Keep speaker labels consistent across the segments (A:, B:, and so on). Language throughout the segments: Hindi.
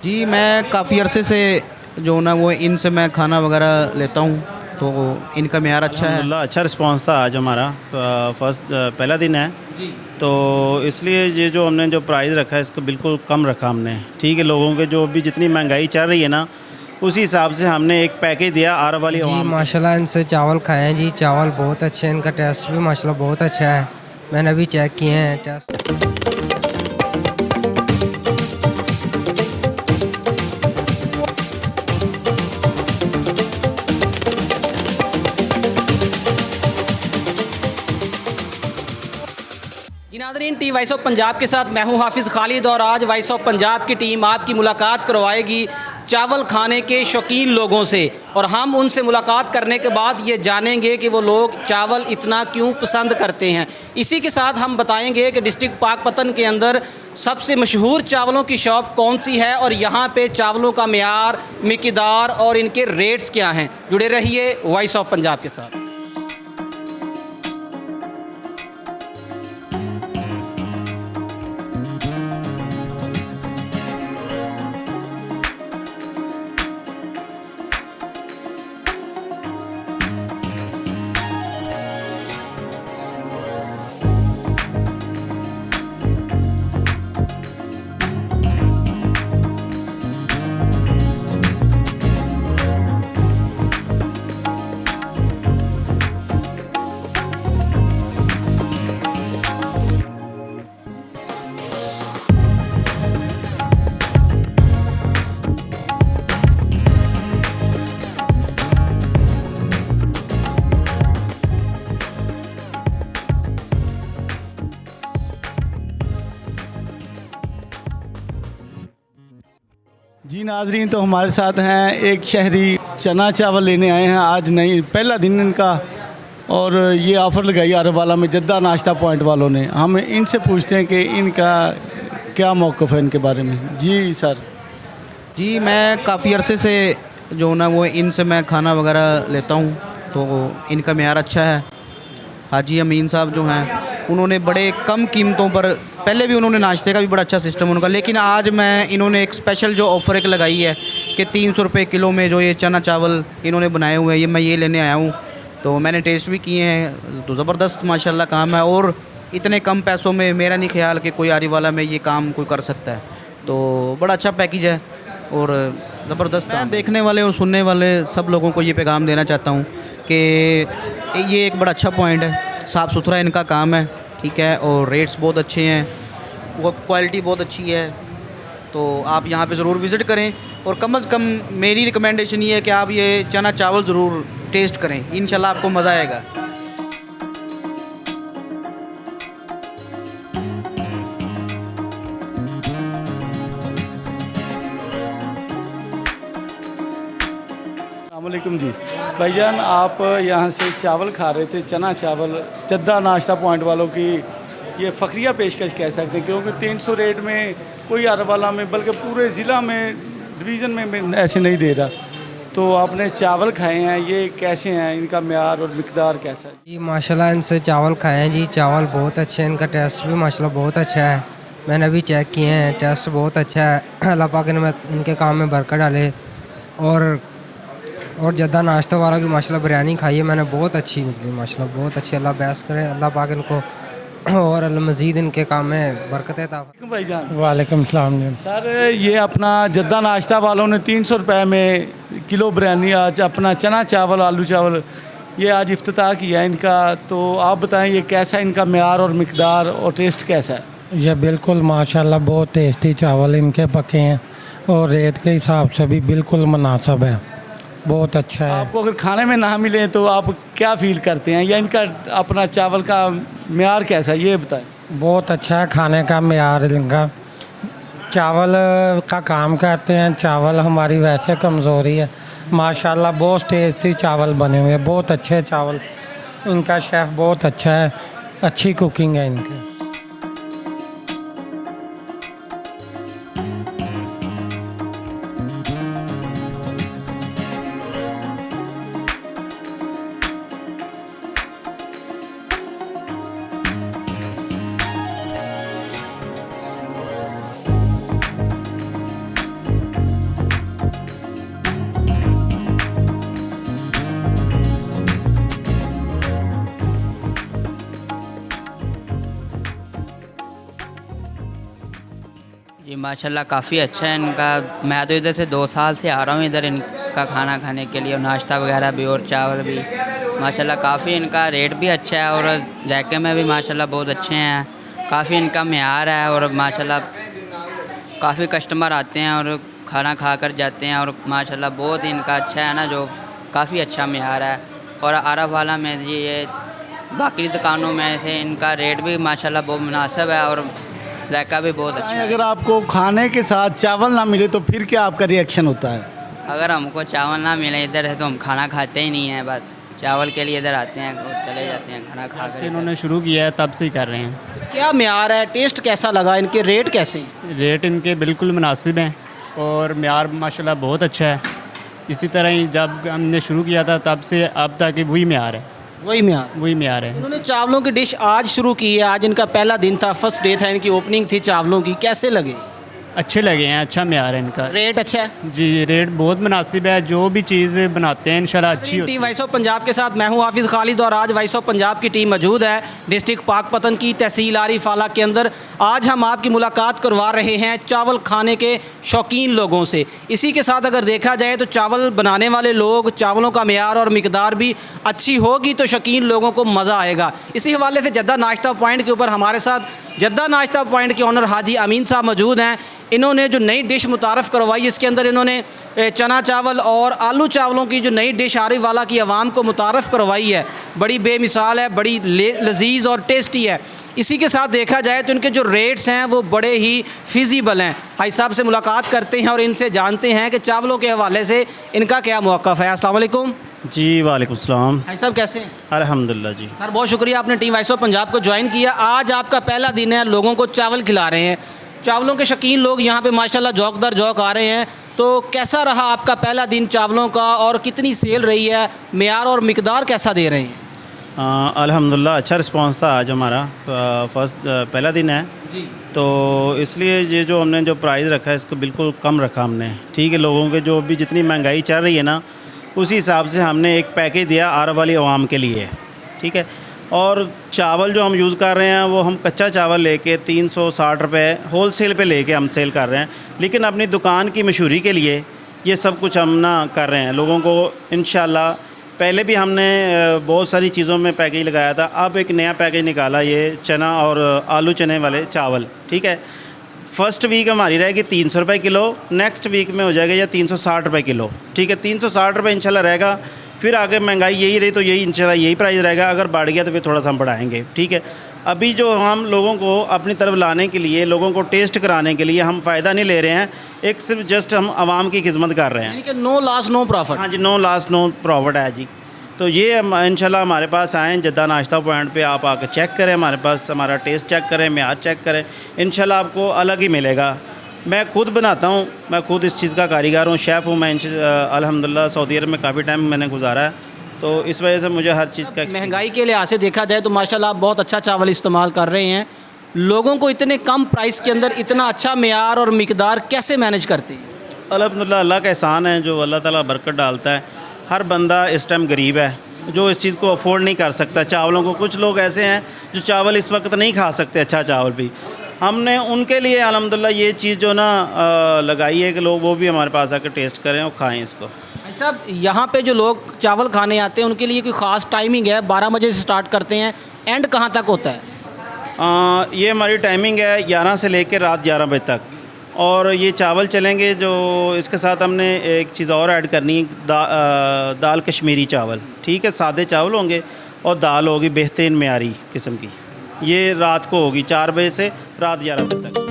A: जी, मैं काफ़ी अरसे से जो ना वो इनसे मैं खाना वगैरह लेता हूँ, तो इनका मेयार अच्छा है।
B: अल्हम्दुलिल्लाह अच्छा रिस्पांस था आज हमारा। फर्स्ट पहला दिन है,
A: जी।
B: तो इसलिए ये जो हमने जो प्राइस रखा है इसको बिल्कुल कम रखा हमने। ठीक है, लोगों के जो भी जितनी महंगाई चल रही है ना, उसी हिसाब से हमने एक पैकेज दिया आर वाली
C: जी
B: आवाम के।
C: माशाल्लाह इनसे चावल खाए हैं जी। चावल बहुत अच्छे हैं, इनका टेस्ट भी माशाल्लाह बहुत अच्छा है। मैंने अभी चेक किए हैं टेस्ट।
D: जी नाज़रीन, टी वॉइस ऑफ पंजाब के साथ मैं हूं हाफिज़ खालिद और आज वॉइस ऑफ पंजाब की टीम आपकी मुलाकात करवाएगी चावल खाने के शौकीन लोगों से, और हम उनसे मुलाकात करने के बाद ये जानेंगे कि वो लोग चावल इतना क्यों पसंद करते हैं। इसी के साथ हम बताएंगे कि डिस्ट्रिक्ट पाकपतन के अंदर सबसे मशहूर चावलों की शॉप कौन सी है और यहाँ पे चावलों का मेयार, मिकदार और इनके रेट्स क्या हैं। जुड़े रहिए वॉइस ऑफ पंजाब के साथ।
E: जी नाजरीन, तो हमारे साथ हैं एक शहरी चना चावल लेने आए हैं। आज नहीं, पहला दिन इनका, और ये ऑफ़र लगाई अरवाला में जद्दा नाश्ता पॉइंट वालों ने। हम इनसे पूछते हैं कि इनका क्या मौक़िफ़ है इनके बारे में। जी सर।
A: जी, मैं काफ़ी अरसे से जो ना वो इनसे मैं खाना वगैरह लेता हूँ, तो इनका मेयार अच्छा है। हाजी अमीन साहब जो हैं, उन्होंने बड़े कम कीमतों पर, पहले भी उन्होंने नाश्ते का भी बड़ा अच्छा सिस्टम उनका, लेकिन आज मैं इन्होंने एक स्पेशल जो ऑफ़र एक लगाई है कि 300 रुपये किलो में जो ये चना चावल इन्होंने बनाए हुए हैं, ये मैं ये लेने आया हूँ। तो मैंने टेस्ट भी किए हैं, तो ज़बरदस्त माशाल्लाह काम है, और इतने कम पैसों में मेरा नहीं ख्याल कि कोई आरी वाला में ये काम कोई कर सकता है। तो बड़ा अच्छा पैकेज है और ज़बरदस्त। मैं देखने वाले और सुनने वाले सब लोगों को ये पैगाम देना चाहता हूँ कि ये एक बड़ा अच्छा पॉइंट है, साफ़ सुथरा इनका काम है, ठीक है, और रेट्स बहुत अच्छे हैं, वो क्वालिटी बहुत अच्छी है। तो आप यहाँ पे ज़रूर विज़िट करें, और कम से कम मेरी रिकमेंडेशन ये है कि आप ये चना चावल ज़रूर टेस्ट करें, इंशाल्लाह आपको मज़ा आएगा।
E: अस्सलामुअलैकुम जी। भाईजान, आप यहाँ से चावल खा रहे थे, चना चावल, जद्दा नाश्ता पॉइंट वालों की ये फ़खरिया पेशकश कह सकते हैं, क्योंकि 300 रेट में कोई अरवाला में, बल्कि पूरे ज़िला में, डिवीज़न में ऐसे नहीं दे रहा। तो आपने चावल खाए हैं, ये कैसे हैं, इनका मेयार और मिकदार कैसा है?
C: जी माशाल्लाह इनसे चावल खाए हैं जी। चावल बहुत अच्छे हैं, इनका टेस्ट भी माशाल्लाह बहुत अच्छा है। मैंने अभी चेक किए हैं, टेस्ट बहुत अच्छा है। अल्लाह पाक ने इनके काम में बरकत डाले। और जद्दा नाश्ता वाला की माशाल्लाह बिरयानी खाई है मैंने, बहुत अच्छी निकली माशाल्लाह, बहुत अच्छी। अल्लाह बेस्ट करे, अल्लाह पाक इनको और मज़ीद इनके काम में बरकतें अता फरमाए।
E: भाईजान
F: वालेकुम सलाम जी।
E: सर, ये अपना जद्दा नाश्ता वालों ने 300 रुपये में किलो बिरयानी, आज अपना चना चावल, आलू चावल, ये आज इफ्तिताह किया इनका। तो आप बताएं ये कैसा इनका मेयार और मिकदार और टेस्ट कैसा है?
F: ये बिल्कुल माशाल्लाह बहुत टेस्टी चावल इनके पके हैं, और रेट के हिसाब से भी बिल्कुल मुनासिब है, बहुत अच्छा है।
E: आपको अगर खाने में ना मिले तो आप क्या फ़ील करते हैं, या इनका अपना चावल का मेयार कैसा है, ये बताएं।
F: बहुत अच्छा है खाने का मेयार इनका। चावल का काम करते हैं, चावल हमारी वैसे कमज़ोरी है, माशाल्लाह बहुत टेस्टी चावल बने हुए हैं, बहुत अच्छे चावल। इनका शेफ़ बहुत अच्छा है, अच्छी कुकिंग है इनकी।
G: माशाल्लाह काफ़ी अच्छा है इनका। मैं तो इधर से 2 साल से आ रहा हूँ इधर इनका खाना खाने के लिए, नाश्ता वगैरह भी और चावल भी। माशाल्लाह काफ़ी इनका रेट भी अच्छा है और जायके में भी माशाल्लाह बहुत अच्छे हैं। काफ़ी इनका मेयार है और माशाल्लाह काफ़ी कस्टमर आते हैं और खाना खा कर जाते हैं और माशाल्लाह बहुत इनका अच्छा है ना, जो काफ़ी अच्छा मेयार है। और आरफ वाला में जी ये बाकी दुकानों में से इनका रेट भी माशाल्लाह बहुत मुनासिब है और जायका भी बहुत अच्छा है।
E: अगर आपको खाने के साथ चावल ना मिले तो फिर क्या आपका रिएक्शन होता है?
G: अगर हमको चावल ना मिले इधर से तो हम खाना खाते ही नहीं हैं, बस चावल के लिए इधर आते हैं और चले जाते हैं खाना खा
H: से
G: कर।
H: इन्होंने शुरू किया है तब से ही कर रहे हैं।
D: क्या मेयार है, टेस्ट कैसा लगा, इनके रेट कैसे हैं?
H: रेट इनके बिल्कुल मुनासिब हैं और मेयार माशाल्लाह बहुत अच्छा है। इसी तरह ही जब हमने शुरू किया था तब से अब तक वही मेयार है,
D: वही मेयार।
H: वही मेयार है।
D: उन्होंने चावलों की डिश आज शुरू की है, आज इनका पहला दिन था, फर्स्ट डे था, इनकी ओपनिंग थी चावलों की। कैसे लगे?
H: अच्छे लगे हैं, अच्छा मेयार है इनका।
D: रेट अच्छा है
H: जी रेट बहुत मुनासिब है, जो भी चीज़ बनाते हैं इंशाल्लाह अच्छी होती
D: टीम
H: है।
D: वॉइस ऑफ पंजाब के साथ मैं हूं हाफिज़ खालिद और आज वॉइस ऑफ पंजाब की टीम मौजूद है डिस्ट्रिक्ट पाकपतन की तहसील आरिफ आला के अंदर। आज हम आपकी मुलाकात करवा रहे हैं चावल खाने के शौकीन लोगों से। इसी के साथ अगर देखा जाए तो चावल बनाने वाले लोग, चावलों का मेयार और मिकदार भी अच्छी होगी तो शौकीन लोगों को मज़ा आएगा। इसी हवाले से जद्दा नाश्ता पॉइंट के ऊपर हमारे साथ जद्दा नाश्ता पॉइंट के ओनर हाजी अमीन साहब मौजूद हैं। इन्होंने जो नई डिश मुतारफ़ करवाई, इसके अंदर इन्होंने चना चावल और आलू चावलों की जो नई डिश आरिफ वाला की आवाम को मुतारफ़ करवाई है, बड़ी बेमिसाल है, बड़ी लजीज़ और टेस्टी है। इसी के साथ देखा जाए तो इनके जो रेट्स हैं वो बड़े ही फ़ीज़िबल हैं। भाई साहब से मुलाकात करते हैं और इनसे जानते हैं कि चावलों के हवाले से इनका क्या मौक़िफ़ है। अस्सलाम वालेकुम।
B: जी वालेकुम सलाम।
D: भाई साहब कैसे हैं?
B: अल्हम्दुलिल्लाह जी।
D: सर बहुत शुक्रिया, आपने टीम वॉइस ऑफ पंजाब को ज्वाइन किया। आज आपका पहला दिन है, लोगों को चावल खिला रहे हैं। चावलों के शौकीन लोग यहाँ पे माशाल्लाह जौक दर जौक आ रहे हैं। तो कैसा रहा आपका पहला दिन चावलों का और कितनी सेल रही है, मेयार और मिकदार कैसा दे रहे हैं?
B: अल्हम्दुलिल्लाह अच्छा रिस्पांस था आज हमारा। पहला दिन है
D: जी।
B: तो इसलिए ये जो हमने जो प्राइस रखा है इसको बिल्कुल कम रखा हमने, ठीक है। लोगों के जो भी जितनी महंगाई चल रही है ना, उसी हिसाब से हमने एक पैकेज दिया आरब वाली आवाम के लिए, ठीक है। और चावल जो हम यूज़ कर रहे हैं वो हम कच्चा चावल लेके 360 रुपये होल सेल पे लेके हम सेल कर रहे हैं, लेकिन अपनी दुकान की मशहूरी के लिए ये सब कुछ हम ना कर रहे हैं लोगों को। इंशाल्लाह पहले भी हमने बहुत सारी चीज़ों में पैकेज लगाया था, अब एक नया पैकेज निकाला, ये चना और आलू चने वाले चावल, ठीक है। फ़र्स्ट वीक हमारी रहेगी 300 रुपये किलो, नेक्स्ट वीक में हो जाएगा या 360 रुपये किलो, ठीक है। 360 रुपये इंशाल्लाह रहेगा। फिर आगे महंगाई यही रही तो यही इंशाल्लाह यही प्राइस रहेगा, अगर बढ़ गया तो फिर थोड़ा सा हम बढ़ाएंगे, ठीक है। अभी जो हम लोगों को अपनी तरफ लाने के लिए, लोगों को टेस्ट कराने के लिए हम फ़ायदा नहीं ले रहे हैं, एक सिर्फ जस्ट हम आवाम की खिदमत कर रहे हैं।
D: यानी कि नो लॉस नो प्रॉफिट।
B: हाँ जी, नो लॉस नो प्रॉफिट है जी। तो ये इंशाल्लाह हमारे पास आएँ जद्दा नाश्ता पॉइंट पे, आप आके चेक करें हमारे पास, हमारा टेस्ट चेक करें, मेयार चेक करें, इंशाल्लाह आपको अलग ही मिलेगा। मैं खुद बनाता हूँ, मैं खुद इस चीज़ का कारीगर हूँ, शेफ़ हूँ मैं। अल्हम्दुलिल्लाह सऊदी अरब में काफ़ी टाइम मैंने गुजारा है, तो इस वजह से मुझे हर चीज़ का
D: महंगाई के लिहाज से देखा जाए तो माशाल्लाह आप बहुत अच्छा चावल इस्तेमाल कर रहे हैं। लोगों को इतने कम प्राइस के अंदर इतना अच्छा मेयार और मिकदार कैसे मैनेज करते हैं?
B: अल्हम्दुलिल्लाह अल्लाह का एहसान है, जो अल्लाह ताला बरकत डालता है। हर बंदा इस टाइम गरीब है जो इस चीज़ को अफोर्ड नहीं कर सकता चावलों को। कुछ लोग ऐसे हैं जो चावल इस वक्त नहीं खा सकते, अच्छा चावल भी। हमने उनके लिए अल्हम्दुलिल्लाह ये चीज़ जो ना लगाई है कि लोग वो भी हमारे पास आकर टेस्ट करें और खाएं इसको।
D: भाई साहब यहाँ पे जो लोग चावल खाने आते हैं उनके लिए कोई ख़ास टाइमिंग है? 12 बजे से स्टार्ट करते हैं, एंड कहाँ तक होता है?
B: ये हमारी टाइमिंग है 11 से लेकर रात 11 बजे तक। और ये चावल चलेंगे जो इसके साथ हमने एक चीज़ और ऐड करनी है, दाल कश्मीरी चावल, ठीक है। सादे चावल होंगे और दाल होगी बेहतरीन मेयारी किस्म की। ये रात को होगी 4 बजे से रात 11 बजे तक।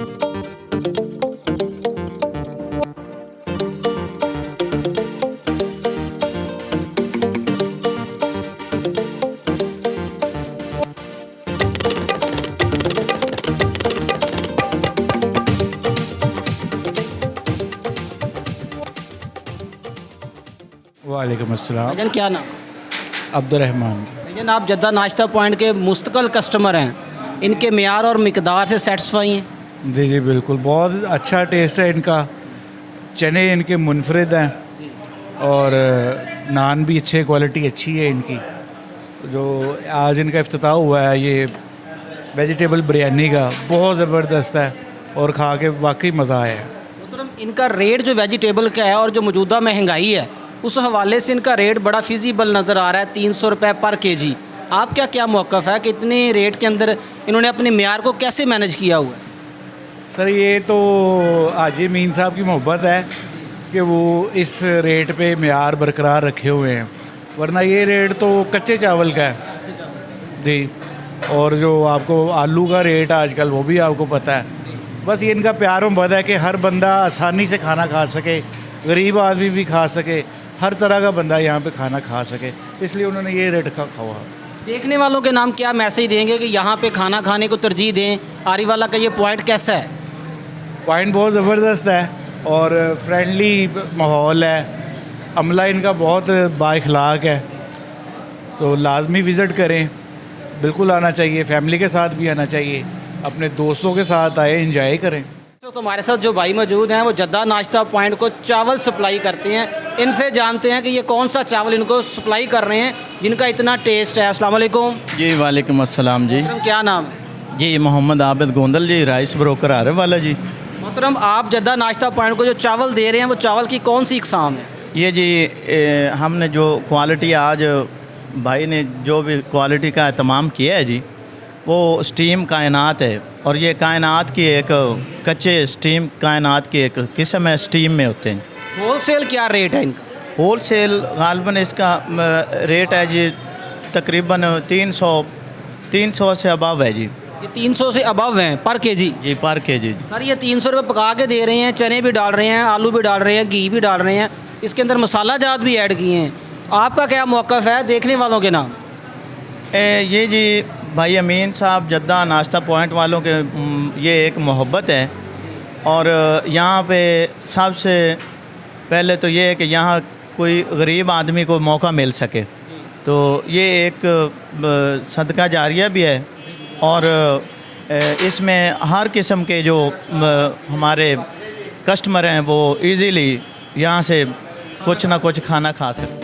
I: वालेकुम अस्सलाम।
D: भाईजान क्या नाम?
I: अब्दुर्रहमान।
D: भाईजान आप जद्दा नाश्ता पॉइंट के मुस्तकिल कस्टमर हैं, इनके मेयार और मिकदार से सेटिस्फाई हैं?
I: जी जी बिल्कुल, बहुत अच्छा टेस्ट है इनका। चने इनके मुनफरिद हैं और नान भी अच्छे, क्वालिटी अच्छी है इनकी। जो आज इनका इफ्तिताह हुआ है ये वेजिटेबल बिरयानी का, बहुत ज़बरदस्त है। और खा के वाकई मज़ा आया है।
D: मतलब इनका रेट जो वेजिटेबल का है और जो मौजूदा महंगाई है उस हवाले से इनका रेट बड़ा फिजिबल नज़र आ रहा है, 300 रुपये पर केजी। आपका क्या मौक़िफ़ है कि इतने रेट के अंदर इन्होंने अपने मेयार को कैसे मैनेज किया हुआ है?
I: सर ये तो हाजी अमीन साहब की मोहब्बत है कि वो इस रेट पे मेयार बरकरार रखे हुए हैं, वरना ये रेट तो कच्चे चावल का है जी। और जो आपको आलू का रेट आजकल वो भी आपको पता है। बस ये इनका प्यार मोहब्बत है कि हर बंदा आसानी से खाना खा सके, गरीब आदमी भी खा सके, हर तरह का बंदा यहाँ पे खाना खा सके, इसलिए उन्होंने ये रेट खावा।
D: देखने वालों के नाम क्या मैसेज देंगे कि यहाँ पे खाना खाने को तरजीह दें? आरीवाला का ये पॉइंट कैसा है?
I: पॉइंट बहुत ज़बरदस्त है और फ्रेंडली माहौल है, अमला इनका बहुत बाइखलाक है, तो लाजमी विज़िट करें, बिल्कुल आना चाहिए, फैमिली के साथ भी आना चाहिए, अपने दोस्तों के साथ आए, एंजॉय करें।
D: तो हमारे साथ जो भाई मौजूद हैं वो जद्दा नाश्ता पॉइंट को चावल सप्लाई करते हैं, इनसे जानते हैं कि ये कौन सा चावल इनको सप्लाई कर रहे हैं जिनका इतना टेस्ट है। अस्सलाम वालेकुम
J: जी। वालेकुम अस्सलाम जी।
D: मोहतरम क्या नाम?
J: जी मोहम्मद आबिद गोंदल जी, राइस ब्रोकर आरे वाला जी।
D: मोहतरम आप जद्दा नाश्ता पॉइंट को जो चावल दे रहे हैं वो चावल की कौन सी इकसाम है?
J: ये जी हमने जो क्वालिटी आज भाई ने जो भी क्वालिटी का एहतमाम किया है जी, वो स्टीम कायनात है, और ये कायनात की एक कच्चे स्टीम कायनात की एक किस्म है, स्टीम में होते हैं।
D: होलसेल क्या रेट है इनका?
J: होलसेल गालबन इसका रेट है जी तकरीबन 300 से अबव है जी।
D: ये 300 से अबव हैं पर केजी?
J: जी पर केजी।
D: सर ये 300 रुपये पका के दे रहे हैं, चने भी डाल रहे हैं, आलू भी डाल रहे हैं, घी भी डाल रहे हैं, इसके अंदर मसाला जात भी ऐड किए हैं। आपका क्या मौक़िफ़ है देखने वालों के नाम?
J: ये जी भाई अमीन साहब जद्दा नाश्ता पॉइंट वालों के ये एक मोहब्बत है, और यहाँ पे सबसे पहले तो ये है कि यहाँ कोई गरीब आदमी को मौका मिल सके, तो ये एक सदका जारिया भी है, और इसमें हर किस्म के जो हमारे कस्टमर हैं वो इजीली यहाँ से कुछ ना कुछ खाना खा सकते हैं।